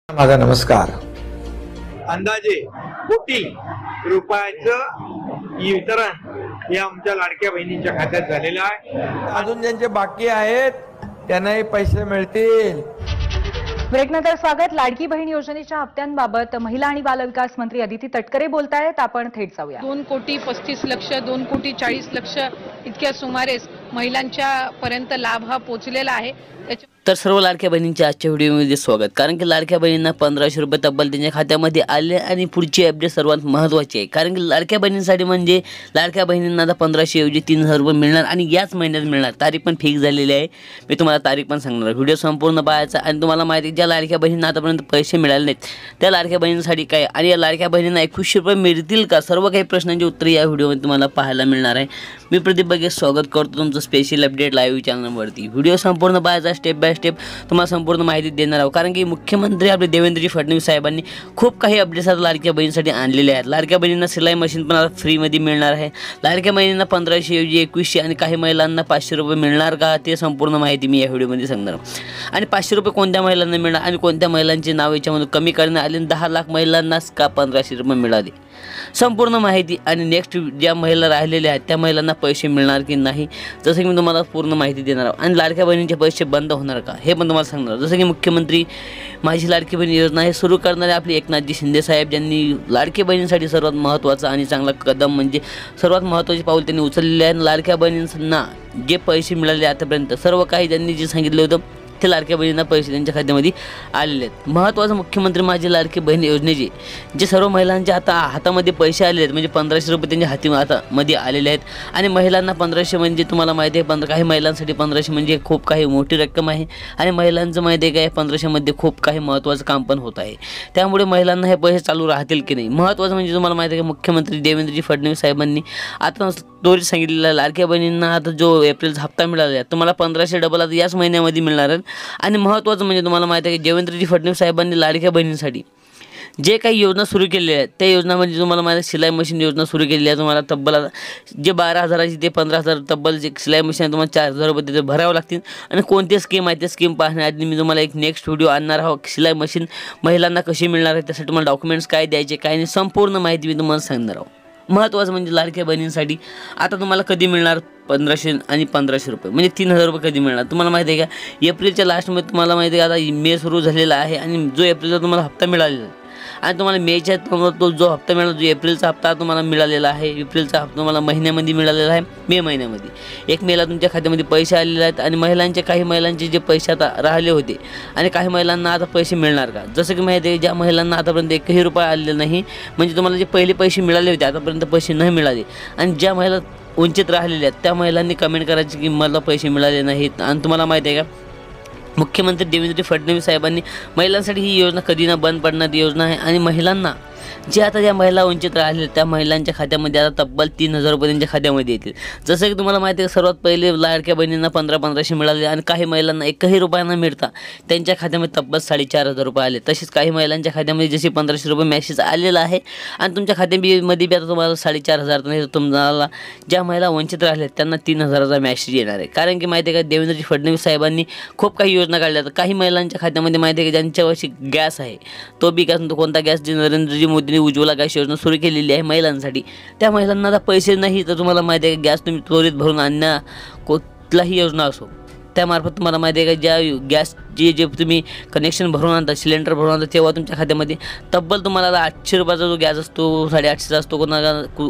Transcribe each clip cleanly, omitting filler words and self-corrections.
माझा नमस्कार. अंदाजे कोटी रुपयाचं वितरण हे आमच्या लाडक्या बहिणींच्या खात्यात झालेलं आहे. अजून ज्यांचे बाकी आहेत त्यांनाही पैसे मिळतील. ब्रेकनंतर स्वागत. लाडकी बहीण योजनेच्या हप्त्यांबाबत महिला आणि बालविकास मंत्री अदिती तटकरे बोलतायत. आपण थेट जाऊया. 2,35,00,000 2,40,00,000 इतक्या सुमारेस महिलांच्या पर्यंत लाभ हा पोहोचलेला आहे. तर सर्व लाडक्या बहिणींच्या आजच्या व्हिडिओमध्ये स्वागत. कारण की लाडक्या बहिणींना 1500 रुपये तब्बल त्यांच्या खात्यामध्ये आले आणि पुढची अपडेट सर्वात महत्त्वाची आहे. कारण की लाडक्या बहिणींसाठी म्हणजे लाडक्या बहिणींना आता 1500 ऐवजी 3000 रुपये मिळणार आणि याच महिन्यात मिळणार. तारीख पण फिक्स झालेली आहे. मी तुम्हाला तारीख पण सांगणार. व्हिडिओ संपूर्ण पाहायचा आणि तुम्हाला माहिती आहे ज्या लाडक्या बहिणींना आतापर्यंत पैसे मिळाले नाहीत त्या लाडक्या बहिणींसाठी काय आणि या लाडक्या बहिणींना 2100 रुपये मिळतील का, सर्व काही प्रश्नांची उत्तरे या व्हिडिओमध्ये तुम्हाला पाहायला मिळणार आहे. मी प्रदीप बघे स्वागत करतो तुमचं स्पेशल अपडेट लाईव्ह चॅनलवरती. व्हिडिओ संपूर्ण पाहायचा, स्टेप बाय स्टेप तुम्हाला संपूर्ण माहिती देणार आहोत. कारण की मुख्यमंत्री आपले देवेंद्रजी फडणवीस साहेबांनी खूप काही अपडेट्स आता लाडक्या बहिणींसाठी आणलेले आहेत. लाडक्या बहिणींना सिलाई मशीन पण आता फ्रीमध्ये मिळणार आहे. लाडक्या बहिणींना 1500 ऐवजी 2100 आणि काही महिलांना 500 रुपये मिळणार का ते संपूर्ण माहिती मी या व्हिडिओमध्ये सांगणार आहे. आणि 500 रुपये कोणत्या महिलांना मिळणार आणि कोणत्या महिलांचे नाव याच्यामध्ये कमी करण्यात आले, 10 लाख महिलांनाच का 1500 रुपये मिळाले, संपूर्ण माहिती. आणि नेक्स्ट ज्या महिला राहिलेल्या आहेत त्या महिलांना पैसे मिळणार की नाही, जसं की मी तुम्हाला पूर्ण माहिती देणार आहे. आणि लाडक्या बहिणींचे पैसे बंद होणार का हे पण तुम्हाला सांगणार. जसं की मुख्यमंत्री माझी लाडकी बहीण योजना हे सुरू करणारे आपले एकनाथजी शिंदे साहेब, ज्यांनी लाडकी बहिणींसाठी सर्वात महत्त्वाचा आणि चांगला कदम म्हणजे सर्वात महत्त्वाचे पाऊल त्यांनी उचललेले आहे. लाडक्या बहिणींना जे पैसे मिळाले आतापर्यंत सर्व काही त्यांनी जे सांगितले होतं ते लाडक्या बहिणींना पैसे त्यांच्या खात्यामध्ये आलेले आहेत. महत्त्वाचं मुख्यमंत्री माझी लाडकी बहीण योजनेचे जे सर्व महिलांच्या हातामध्ये पैसे आलेले आहेत म्हणजे 1500 रुपये त्यांच्या हातामध्ये आलेले आहेत. आणि महिलांना 1500 म्हणजे तुम्हाला माहिती आहे काही महिलांसाठी 1500 म्हणजे खूप काही मोठी रक्कम आहे. आणि महिलांचं माहिती आहे काय 1500मध्ये खूप काही महत्त्वाचं काम पण होत आहे. त्यामुळे महिलांना हे पैसे चालू राहतील की नाही. महत्त्वाचं म्हणजे तुम्हाला माहिती आहे की मुख्यमंत्री देवेंद्रजी फडणवीस साहेबांनी आता तोच सांगितलेलं लाडक्या बहिणींना आता जो एप्रिलचा हप्ता मिळाला आहे तुम्हाला 1500 डबल आता याच महिन्यामध्ये मिळणार आहे. आणि महत्त्वाचं म्हणजे तुम्हाला माहिती आहे की देवेंद्रजी फडणवीस साहेबांनी लाडक्या बहिणींसाठी जे काही योजना सुरू केलेल्या आहेत त्या योजना म्हणजे तुम्हाला माहिती आहे सिलाई मशीन योजना सुरू केलेली आहे. तुम्हाला तब्बल जे 12,000ची ते 15,000 तब्बल जे सिलाई मशीन आहे तुम्हाला 4,000 रुपये तिथे भरावं लागतील. आणि कोणती स्कीम आहे त्या स्कीम पाहण्याआधी मी तुम्हाला एक नेक्स्ट व्हिडिओ आणणार आहोत. सिलाई मशीन महिलांना कशी मिळणार आहे त्यासाठी तुम्हाला डॉक्युमेंट्स काय द्यायचे काय नाही संपूर्ण माहिती मी तुम्हाला सांगणार आहोत. महत्त्वाचं म्हणजे लाडक्या बहिणींसाठी आता तुम्हाला कधी मिळणार 1500 आणि 1500 रुपये म्हणजे 3000 रुपये कधी मिळणार तुम्हाला माहिती आहे का. एप्रिलच्या लास्टमध्ये तुम्हाला माहिती आहे का आता मे सुरू झालेला आहे आणि जो एप्रिलचा तुम्हाला हप्ता मिळालेला आहे आणि तुम्हाला मेच्या तो जो हप्ता मिळाला जो एप्रिलचा हप्ता तुम्हाला मिळालेला आहे. एप्रिलचा हप्ता तुम्हाला महिन्यामध्ये मिळालेला आहे मे महिन्यामध्ये. 1 मेला तुमच्या खात्यामध्ये पैसे आलेले आहेत. आणि महिलांचे काही महिलांचे जे पैसे आता राहिले होते आणि काही महिलांना आता पैसे मिळणार का, जसं की माहिती आहे ज्या महिलांना आतापर्यंत 1ही रुपया आलेला नाही म्हणजे तुम्हाला जे पहिले पैसे मिळाले होते आतापर्यंत पैसे नाही मिळाले आणि ज्या महिला वंचित राहिलेल्या आहेत त्या महिलांनी कमेंट करायची की मला पैसे मिळाले नाहीत. आणि तुम्हाला माहिती आहे का मुख्यमंत्री देवेंद्र फडणवीस साहेबांनी महिलांसाठी ही योजना कधी ना बंद पडणारी योजना आहे. आणि महिलांना जे आता ज्या महिला वंचित राहिलेल्या त्या महिलांच्या खात्यामध्ये आता तब्बल 3000 रुपये त्यांच्या खात्यामध्ये येतील. जसं की तुम्हाला माहिती आहे सर्वात पहिले लाडक्या बहिणींना 1500 मिळाले आणि काही महिलांना 1ही रुपया न मिळता त्यांच्या खात्यामध्ये तब्बल 4500 रुपये आले. तसेच काही महिलांच्या खात्यामध्ये जसे 1500 रुपये मॅसेज आलेला आहे आणि तुमच्या खात्यामध्ये बी आता तुम्हाला 4500 नाही तुम्हाला ज्या महिला वंचित राहिल्या त्यांना 3000चा मॅसेज येणार आहे. कारण की माहिती आहे का देवेंद्रजी फडणवीस साहेबांनी खूप काही योजना काढल्या. तर काही महिलांच्या खात्यामध्ये माहिती आहे की ज्यांच्यावरची गॅस आहे तो बी गॅस कोणता गॅस जे नरेंद्रजी मोदींनी उज्ज्वला गॅस योजना सुरू केलेली आहे महिलांसाठी त्या महिलांना आता पैसे नाही तर तुम्हाला माहिती आहे गॅस तुम्ही त्वरित भरून आणण्या कुठलाही योजना असो त्यामार्फत तुम्हाला माहिती आहे का ज्या गॅस जे तुम्ही कनेक्शन भरून आणता सिलेंडर भरून आणता तेव्हा तुमच्या खात्यामध्ये तब्बल तुम्हाला 800 रुपयाचा जो गॅस असतो 850चा असतो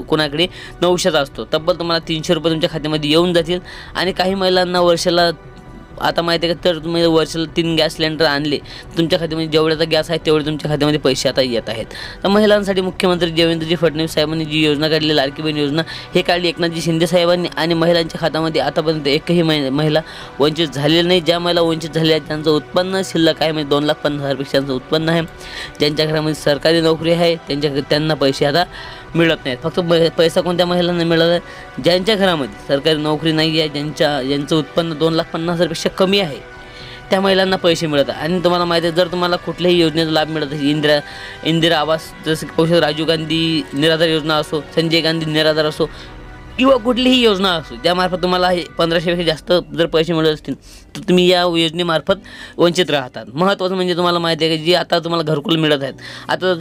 कोणाकडे 900चा असतो तब्बल तुम्हाला 300 रुपये तुमच्या खात्यामध्ये येऊन जातील. आणि काही महिलांना वर्षाला आता माहिती आहे का तर तुम्ही वर्षाला 3 गॅस सिलेंडर आणले तुमच्या खात्यामध्ये जेवढ्याचा गॅस आहे तेवढे तुमच्या खात्यामध्ये पैसे आता येत आहेत. तर महिलांसाठी मुख्यमंत्री देवेंद्रजी फडणवीस साहेबांनी जी योजना काढली लाडकी बहीण योजना हे काढली एकनाथजी शिंदे साहेबांनी. आणि महिलांच्या खात्यामध्ये आतापर्यंत एकही महिला वंचित झालेली नाही. ज्या महिला वंचित झालेल्या आहेत त्यांचं उत्पन्न शिल्लक आहे म्हणजे 2,50,000 पेक्षाचं उत्पन्न आहे. ज्यांच्या घरामध्ये सरकारी नोकरी आहे त्यांना पैसे आता मिळत नाहीत. फक्त पैसा कोणत्या महिलांना मिळत आहे ज्यांच्या घरामध्ये सरकारी नोकरी नाही आहे ज्यांचं उत्पन्न 2,50,000 पेक्षा कमी आहे त्या महिलांना पैसे मिळतात. आणि तुम्हाला माहिती आहे जर तुम्हाला कुठल्याही योजनेचा लाभ मिळत असेल इंदिरा आवास जसं की राजीव गांधी निराधार योजना असो संजय गांधी निराधार असो किंवा कुठलीही योजना असो त्यामार्फत तुम्हाला हे 1500पेक्षा जास्त जर पैसे मिळत असतील तर तुम्ही या योजनेमार्फत वंचित राहतात. महत्त्वाचं म्हणजे तुम्हाला माहिती आहे की जे आता तुम्हाला घरकुल मिळत आहेत, आता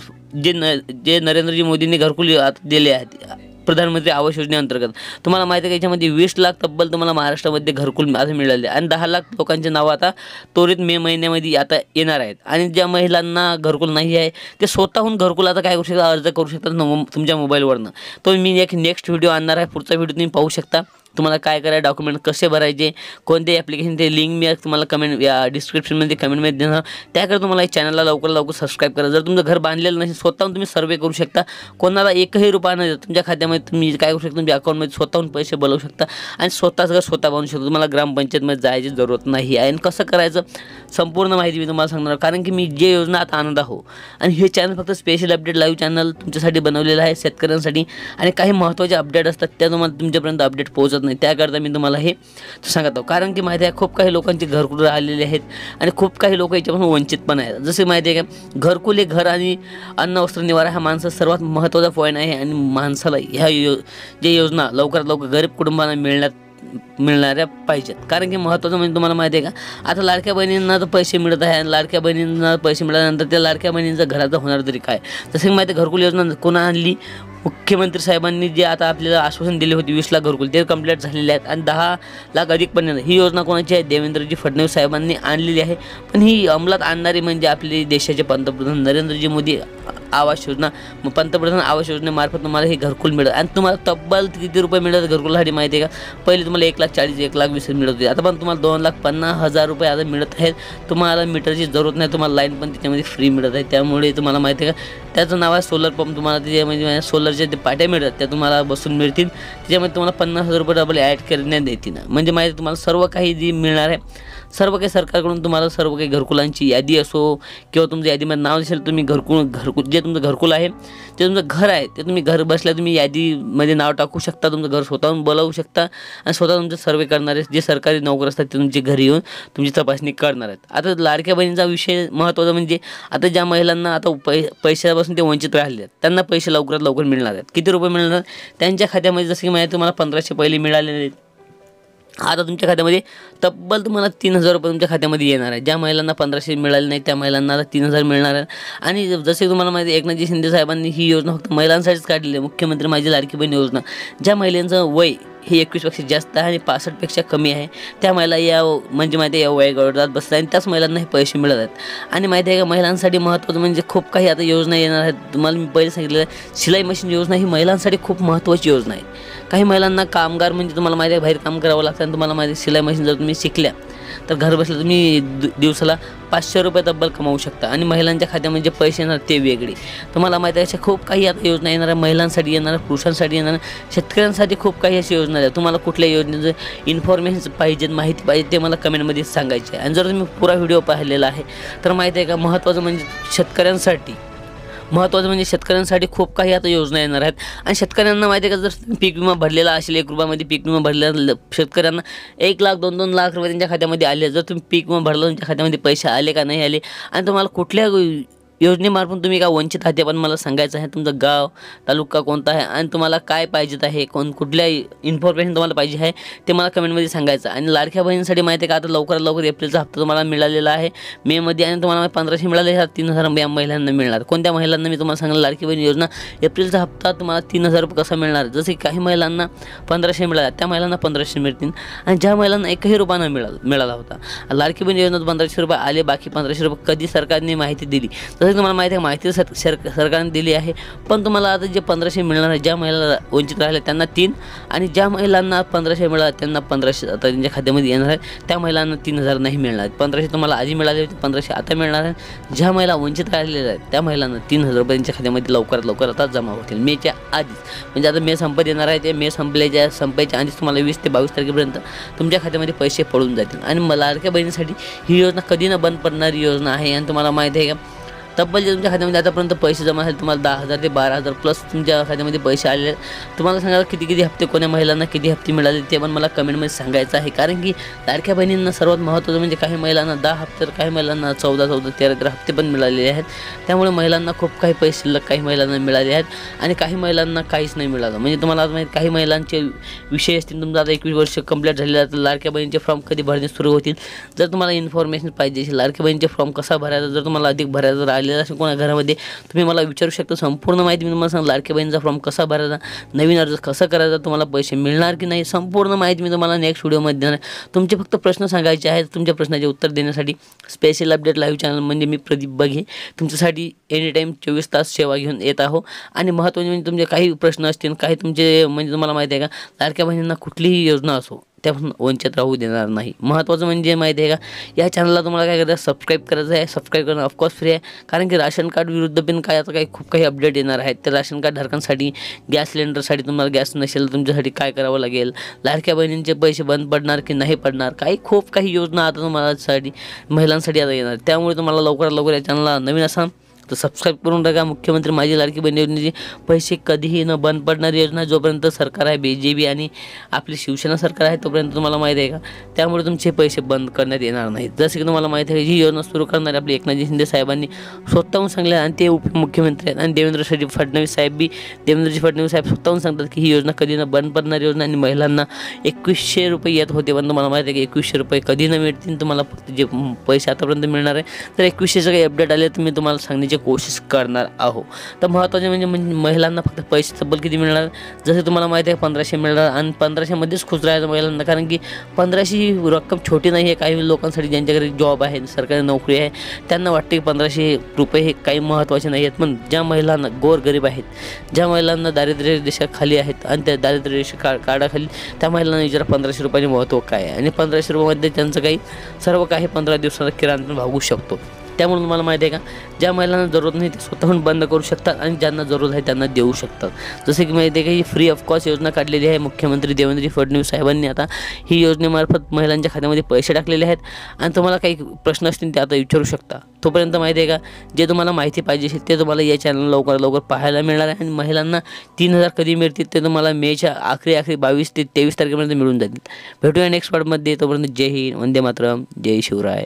जे नरेंद्रजी मोदींनी घरकुल आता दिले आहेत प्रधानमंत्री आवास योजनेअंतर्गत, तुम्हाला माहिती आहे की याच्यामध्ये 20 लाख तब्बल तुम्हाला महाराष्ट्रामध्ये घरकुल आता मिळाले आणि 10 लाख लोकांचे नावं आता त्वरित मे महिन्यामध्ये आता येणार आहेत. आणि ज्या महिलांना घरकुल नाही आहे ते स्वतःहून घरकुल आता काय करू शकतात, अर्ज करू शकतात तुमच्या मोबाईलवरनं. तो मी एक नेक्स्ट व्हिडिओ आणणार आहे, पुढचा व्हिडिओ तुम्ही पाहू शकता. तुम्हाला काय करायचं, डॉक्युमेंट कसे भरायचे, कोणते ॲप्लिकेशन, ते लिंक मी तुम्हाला कमेंट या डिस्क्रिप्शनमध्ये कमेंटमध्ये देणार. त्याकडे तुम्हाला या चॅनलला लवकर सबस्क्राईब करा. जर तुमचं घर बांधलेलं नसेल स्वतःहून तुम्ही सर्वे करू शकता. कोणाला एकही रुपया न देता तुमच्या खात्यामध्ये तुम्ही काय करू शकता, तुमच्या अकाउंटमध्ये स्वतःहून पैसे बोलवू शकता आणि स्वतःच घर स्वतः बांधू शकता. तुम्हाला ग्रामपंचायतमध्ये जायची जरूरत नाही आहे. आणि कसं करायचं संपूर्ण माहिती मी तुम्हाला सांगणार, कारण की मी जे योजना आता आणत आहो आणि हे चॅनल फक्त स्पेशल अपडेट लाईव्ह चॅनल तुमच्यासाठी बनवलेलं आहे शेतकऱ्यांसाठी. आणि काही महत्त्वाचे अपडेट असतात त्या तुम्हाला तुमच्यापर्यंत अपडेट पोहोचत नाही, त्याकरता मी तुम्हाला हे सांगत आहो. कारण की माहिती आहे खूप काही लोकांचे घरकुल राहिलेले आहेत आणि खूप काही लोक याच्यापासून वंचित पण आहेत. जसे माहिती आहे का, घरकुल हे घर आणि अन्न वस्त्र निवारा हा माणसाचा सर्वात महत्त्वाचा पॉईंट आहे. आणि माणसाला ह्या जे योजना लवकरात लवकर गरीब कुटुंबांना मिळणाऱ्या पाहिजेत. कारण की महत्त्वाचं म्हणजे तुम्हाला माहिती आहे का, आता लाडक्या बहिणींना तर पैसे मिळत आहे आणि लाडक्या बहिणींना पैसे मिळाल्यानंतर त्या लाडक्या बहिणींचं घराचं होणार तरी काय. जसं की माहिती आहे घरकुल योजना कोणा आणली, मुख्यमंत्री साहेबांनी जे आता आपल्याला आश्वासन दिले होते 20 लाख घरकुल ते कंप्लीट झालेले आहेत आणि 10 लाख अधिक पण ही योजना कोणाची आहे, देवेंद्रजी फडणवीस साहेबांनी आणलेली आहे. पण ही अंमलात आणणारी म्हणजे आपले देशाचे पंतप्रधान नरेंद्रजी मोदी आवास योजना. पंतप्रधान आवास योजनेमार्फत तुम्हाला हे घरकुल मिळत आणि तुम्हाला तब्बल किती रुपये मिळतात घरकुलासाठी माहिती आहे का. पहिले तुम्हाला 1,40,000 1,20,000 मिळत होते, आता पण तुम्हाला 2,50,000 रुपये आता मिळत आहेत. तुम्हाला मीटरची जरूरत नाही, तुम्हाला लाईन पण त्याच्यामध्ये फ्री मिळत आहे. त्यामुळे तुम्हाला माहिती आहे का त्याचं नाव आहे सोलर पंप. तुम्हाला त्याच्यामध्ये सोलरच्या ते पाट्या मिळतात त्या तुम्हाला बसून मिळतील. त्याच्यामध्ये तुम्हाला 50,000 रुपये डबल ॲड करण्यात येतील. म्हणजे माहिती तुम्हाला सर्व काही जी मिळणार आहे, सर्व काही सरकारकडून तुम्हाला सर्व काही घरकुलांची यादी असो किंवा तुमच्या यादीमध्ये नाव असेल, तुम्ही घरकुल जे तुमचं घरकुल आहे ते तुमचं घर आहे ते तुम्ही घर बसल्या तुम्ही यादीमध्ये नाव टाकू शकता. तुमचं घर स्वतःहून बोलावू शकता आणि स्वतः तुमचं सर्वे करणारे जे सरकारी नोकर असतात ते तुमचे घरी येऊन तुमची तपासणी करणार आहेत. आता लाडक्या बहिणीचा विषय महत्त्वाचा म्हणजे आता ज्या महिलांना आता पैशापासून ते वंचित राहिले आहेत त्यांना पैसे लवकरात लवकर मिळणार आहेत. किती रुपये मिळणार त्यांच्या खात्यामध्ये, जसं की माहिती तुम्हाला 1,500 पहिले मिळालेले आहेत, आता तुमच्या खात्यामध्ये तब्बल तुम्हाला 3,000 रुपये तुमच्या खात्यामध्ये येणार आहे. ज्या महिलांना 1,500 मिळाले नाही त्या महिलांना आता 3,000 मिळणार आहे. आणि जसे तुम्हाला माहिती आहे एकनाथजी शिंदे साहेबांनी ही योजना फक्त महिलांसाठीच काढलेली आहे, मुख्यमंत्री माझी लाडकी बहीण योजना. ज्या महिलांचं वय हे 21पेक्षा जास्त आहे आणि 65पेक्षा कमी आहे त्या महिला या म्हणजे माहिती आहे या वयोगटात बसतात आणि त्याच महिलांना हे पैसे मिळत आहेत. आणि माहिती आहे का महिलांसाठी महत्त्वाचं म्हणजे खूप काही आता योजना येणार आहेत. तुम्हाला मी पहिले सांगितलेलं आहे शिलाई मशीन योजना ही महिलांसाठी खूप महत्त्वाची योजना आहे. काही महिलांना कामगार म्हणजे तुम्हाला माहिती आहे बाहेर काम करावं लागतं आणि तुम्हाला माहिती आहे शिलाई मशीन जर तुम्ही शिकल्या तर घर बसल्या तुम्ही दिवसाला 500 रुपये तब्बल कमावू शकता. आणि महिलांच्या खात्यामध्ये जे पैसे येणार ते वेगळे. तुम्हाला माहिती आहे अशा खूप काही आता योजना येणार आहे, महिलांसाठी येणार आहे, पुरुषांसाठी येणार आहे, शेतकऱ्यांसाठी खूप काही अशी योजना आहे. तुम्हाला कुठल्या योजनेचं इन्फॉर्मेशन पाहिजे, माहिती पाहिजे ते मला कमेंटमध्ये सांगायचे आहे. आणि जर तुम्ही पुरा व्हिडिओ पाहिलेला आहे तर माहिती आहे का महत्त्वाचं म्हणजे शेतकऱ्यांसाठी खूप काही आता योजना येणार आहेत. आणि शेतकऱ्यांना माहिती आहे का जर पीक विमा भरलेला असेल 1 रुपयामध्ये पीक विमा भरलेला शेतकऱ्यांना 1 लाख 2-2 लाख रुपये त्यांच्या खात्यामध्ये आले. जर तुम्ही पीक विमा भरला तुमच्या खात्यामध्ये पैसे आले का नाही आले आणि तुम्हाला कुठल्या योजनेमार्फत तुम्ही का वंचित आहात ते पण मला सांगायचं आहे. तुमचं गाव तालुका कोणता आहे आणि तुम्हाला काय पाहिजेत आहे, कुठल्या इन्फॉर्मेशन तुम्हाला पाहिजे आहे ते मला कमेंटमध्ये सांगायचं. आणि लाडक्या बहिणींसाठी माहिती आहे का आता लवकरात लवकर एप्रिलचा हप्ता तुम्हाला मिळालेला आहे मेमध्ये आणि तुम्हाला 1,500 मिळाले, 3,000 या महिलांना मिळणार. कोणत्या महिलांना मी तुम्हाला सांगितलं लाडकी बहीण योजना एप्रिलचा हप्ता तुम्हाला 3,000 रुपये कसा मिळणार. जसे काही महिलांना 1,500 मिळाला त्या महिलांना 1,500 मिळतील आणि ज्या महिलांना 1ही रुपया न मिळाला होता लाडकी बहीण योजनेत 1,500 रुपये आले, बाकी 1,500 रुपये कधी सरकारने माहिती दिली. तुम्हाला माहिती आहे माहिती सरकारने दिली आहे. पण तुम्हाला आता जे 1,500 मिळणार आहे ज्या महिला वंचित राहिले त्यांना 3 आणि ज्या महिलांना 1,500 मिळाले त्यांना 1,500 आता त्यांच्या खात्यामध्ये येणार आहे. त्या महिलांना 3,000 नाही मिळणार. 1,500 तुम्हाला आधी मिळाले होते, 1,500 आता मिळणार आहे. ज्या महिला वंचित राहिलेल्या आहेत त्या महिलांना 3,000 रुपये त्यांच्या खात्यामध्ये लवकरात लवकर आता जमा होतील मेच्या आधीच. म्हणजे आता मे संपत येणार आहे, ते मे संपायच्या आधीच तुम्हाला 20 ते 22 तारखेपर्यंत तुमच्या खात्यामध्ये पैसे पडून जातील. आणि लाडक्या बहिणीसाठी ही योजना कधी न बंद पडणारी योजना आहे. आणि तुम्हाला माहिती आहे का तब्बल जे तुमच्या खात्यामध्ये आतापर्यंत पैसे जमा झाले तुम्हाला 10,000 ते 12,000 प्लस तुमच्या खात्यामध्ये पैसे आलेले आहेत. तुम्हाला सांगा किती हप्ते कोण्या महिलांना किती हप्ते मिळाले ते पण मला कमेंटमध्ये सांगायचं आहे. कारण की लाडक्या बहिणींना सर्वात महत्त्वाचं म्हणजे काही महिलांना 10 हप्ते तर काही महिलांना 14, 13 हप्ते पण मिळालेले आहेत. त्यामुळे महिलांना खूप काही पैसे शिल्लक काही महिलांना मिळाले आहेत आणि काही महिलांना काहीच नाही मिळालं. म्हणजे तुम्हाला आज माहिती काही महिलांचे विषय असतील. तुमचं आता 21 वर्ष कंप्लीट झालेलं आहे तर लाडक्या बहिणीचे फॉर्म कधी भरणे सुरू होतील. जर तुम्हाला इन्फॉर्मेशन पाहिजे असेल लाडक्या बहिणीचे फॉर्म कसा भरायचा, जर तुम्हाला अधिक भरायचा जर आलेला असेल कोणा घरामध्ये तुम्ही मला विचारू शकता. संपूर्ण माहिती मी तुम्हाला सांग लाडक्या बहिणीचा फॉर्म कसा भरायचा, नवीन अर्ज कसा करायचा, तुम्हाला पैसे मिळणार की नाही, संपूर्ण माहिती मी तुम्हाला नेक्स्ट व्हिडिओमध्ये देणार आहे. तुमचे फक्त प्रश्न सांगायचे आहेत. तुमच्या प्रश्नाचे उत्तर देण्यासाठी स्पेशल अपडेट लाईव्ह चॅनल म्हणजे मी प्रदीप बघे तुमच्यासाठी एनी टाईम 24 तास सेवा घेऊन येत आहो. आणि महत्त्वाचे म्हणजे तुमचे काही प्रश्न असतील, काही तुमचे म्हणजे तुम्हाला माहिती आहे का लाडक्या बहिणींना कुठलीही योजना असो त्यापासून वंचित राहू देणार नाही. महत्त्वाचं म्हणजे माहिती आहे का या चॅनलला तुम्हाला काय करायचं सबस्क्राईब करायचं आहे. सबस्क्राईब करणं ऑफकोर्स फ्री आहे. कारण की राशन कार्ड विरुद्ध पण काय आता काही खूप काही अपडेट येणार आहेत. तर राशन कार्ड धारकांसाठी गॅस सिलेंडरसाठी तुम्हाला गॅस नसेल तुमच्यासाठी काय करावं लागेल, लाडक्या बहिणींचे पैसे बंद पडणार की नाही पडणार, खूप काही योजना आता तुम्हाला महिलांसाठी आता येणार. त्यामुळे तुम्हाला लवकरात लवकर या चॅनलला नवीन असाल तर सबस्क्राईब करून टाका. मुख्यमंत्री माझी लाडकी बहीण योजनेची पैसे कधीही न बंद पडणारी योजना जोपर्यंत सरकार आहे BJP आणि आपली शिवसेना सरकार आहे तोपर्यंत तुम्हाला माहिती आहे का त्यामुळे तुमचे पैसे बंद करण्यात येणार नाहीत. जसं की तुम्हाला माहिती आहे ही योजना सुरू करणारे आपले एकनाथजी शिंदे साहेबांनी स्वतःहून सांगले आणि ते उपमुख्यमंत्री आहेत. आणि देवेंद्रजी फडणवीस साहेब स्वतःहून सांगतात की ही योजना कधी न बंद पडणारी योजना आणि महिलांना 2100 रुपये येत होते. पण तुम्हाला माहिती आहे की 2100 रुपये कधी न मिळतील. तुम्हाला फक्त जे पैसे आतापर्यंत मिळणार आहे तर 2100चं काही अपडेट आले तर मी तुम्हाला सांगण्याची कोशिश करणार आहो. तर महत्त्वाचे म्हणजे महिलांना फक्त पैसे तब्बल किती मिळणार, जसे तुम्हाला माहिती आहे 1500 मिळणार आणि 1500मध्येच खुश राहायचं महिलांना. कारण की 1500 ही रक्कम छोटी नाही आहे. काही लोकांसाठी ज्यांच्याकडे जॉब आहे सरकारी नोकरी आहे त्यांना वाटते की 1500 रुपये हे काही महत्त्वाचे नाही आहेत. पण ज्या महिलांना गोरगरीब आहेत, ज्या महिलांना दारिद्र्य रेषेखाली आहेत आणि त्या दारिद्र्य रेषे कार्डाखाली त्या महिलांना विचारा 1500 रुपयाचे महत्त्व काय आहे. आणि 1500 रुपयामध्ये त्यांचं काही सर्व काही 15 दिवसाचा किराणा भागू शकतो. त्यामुळे तुम्हाला माहिती आहे का ज्या महिलांना जरूरत नाही ते स्वतःहून बंद करू शकतात आणि ज्यांना जरूरत आहे त्यांना देऊ शकतात. जसे की माहिती आहे का ही फ्री ऑफ कॉस्ट योजना काढलेली आहे मुख्यमंत्री देवेंद्र फडणवीस साहेबांनी. आता ही योजनेमार्फत महिलांच्या खात्यामध्ये पैसे टाकलेले आहेत आणि तुम्हाला काही प्रश्न असतील ते आता विचारू शकता. तोपर्यंत माहिती आहे का जे तुम्हाला माहिती पाहिजे असेल ते तुम्हाला या चॅनल लवकर पाहायला मिळणार आहे. आणि महिलांना 3000 कधी मिळतील ते तुम्हाला मेच्या आखरी 22 ते 23 तारखेपर्यंत मिळून जातील. भेटूया नेक्स्ट पार्टमध्ये. तोपर्यंत जय हिंद, वंदे मातरम, जय शिवराय.